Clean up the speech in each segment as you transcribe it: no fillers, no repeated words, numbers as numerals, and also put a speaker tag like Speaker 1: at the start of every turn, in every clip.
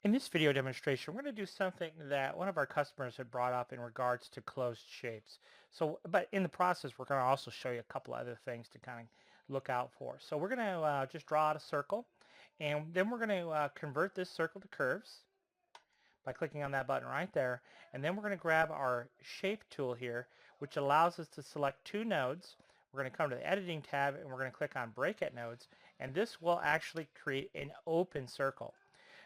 Speaker 1: In this video demonstration, we're going to do something that one of our customers had brought up in regards to closed shapes. So, but in the process, we're going to also show you a couple other things to kind of look out for. So we're going to just draw out a circle, and then we're going to convert this circle to curves by clicking on that button right there. And then we're going to grab our shape tool here, which allows us to select two nodes. We're going to come to the editing tab, and we're going to click on break at nodes, and this will actually create an open circle.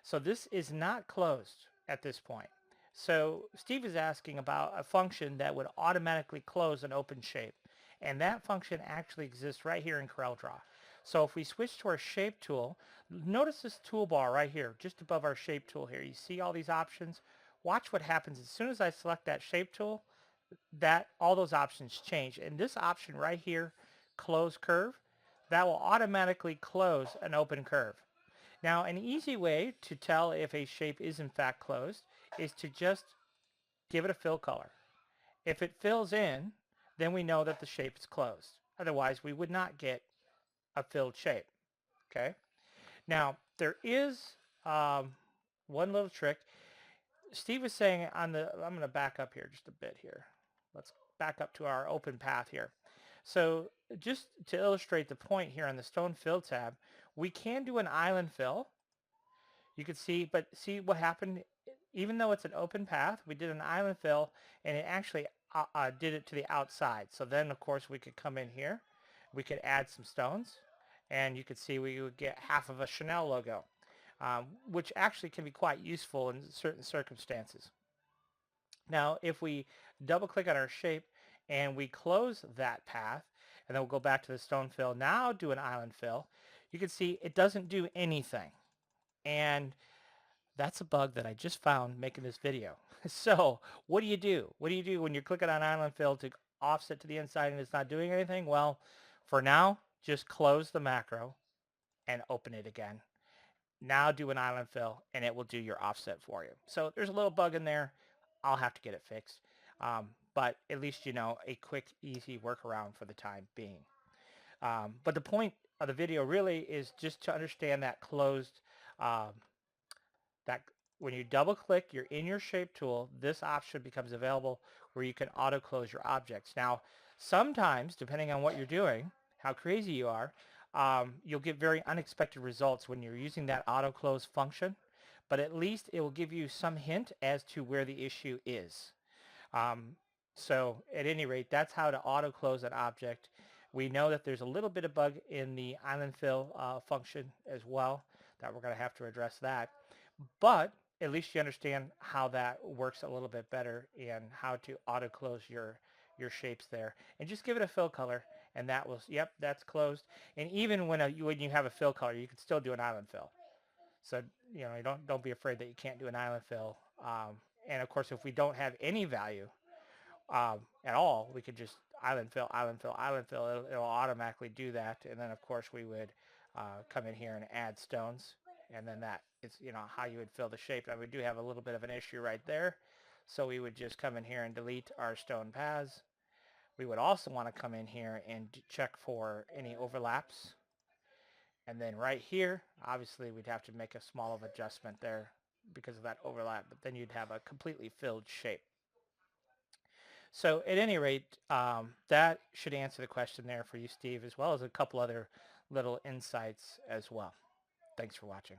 Speaker 1: So this is not closed at this point. So Steve is asking about a function that would automatically close an open shape. And that function actually exists right here in CorelDRAW. So if we switch to our shape tool, notice this toolbar right here, just above our shape tool here. You see all these options? Watch what happens as soon as I select that shape tool, that all those options change. And this option right here, close curve, that will automatically close an open curve. Now, an easy way to tell if a shape is in fact closed is to just give it a fill color. If it fills in, then we know that the shape is closed. Otherwise, we would not get a filled shape. Okay. Now, there is one little trick. Steve was saying on the, I'm going to back up here just a bit here. Let's back up to our open path here. So just to illustrate the point here on the stone fill tab, we can do an island fill. You could see, but see what happened? Even though it's an open path, we did an island fill, and it actually did it to the outside. So then, of course, we could come in here. We could add some stones, and you could see we would get half of a Chanel logo, which actually can be quite useful in certain circumstances. Now, if we double-click on our shape and we close that path, and then we'll go back to the stone fill, now do an island fill, you can see it doesn't do anything. And that's a bug that I just found making this video. So what do you do? What do you do when you're clicking on island fill to offset to the inside and it's not doing anything? Well, for now, just close the macro and open it again. Now do an island fill and it will do your offset for you. So there's a little bug in there. I'll have to get it fixed. But at least you know a quick, easy workaround for the time being. But the point of the video really is just to understand that closed um, that when you double click, you're in your shape tool, this option becomes available where you can auto close your objects. Now, sometimes, depending on what you're doing, how crazy you are, you'll get very unexpected results when you're using that auto close function, but at least it will give you some hint as to where the issue is. So at any rate, that's how to auto close an object. We know that there's a little bit of bug in the island fill function as well, that we're going to have to address that. But at least you understand how that works a little bit better and how to auto close your shapes there. And just give it a fill color, and that will, yep, that's closed. And even when you have a fill color, you can still do an island fill. So you know, don't be afraid that you can't do an island fill. And of course, if we don't have any value at all, we could just island fill, island fill, island fill. It'll automatically do that. And then of course we would come in here and add stones. And then that is, you know, how you would fill the shape. Now we do have a little bit of an issue right there. So we would just come in here and delete our stone paths. We would also want to come in here and check for any overlaps. And then right here, obviously we'd have to make a small of adjustment there because of that overlap, but then you'd have a completely filled shape. So at any rate, that should answer the question there for you, Steve, as well as a couple other little insights as well. Thanks for watching.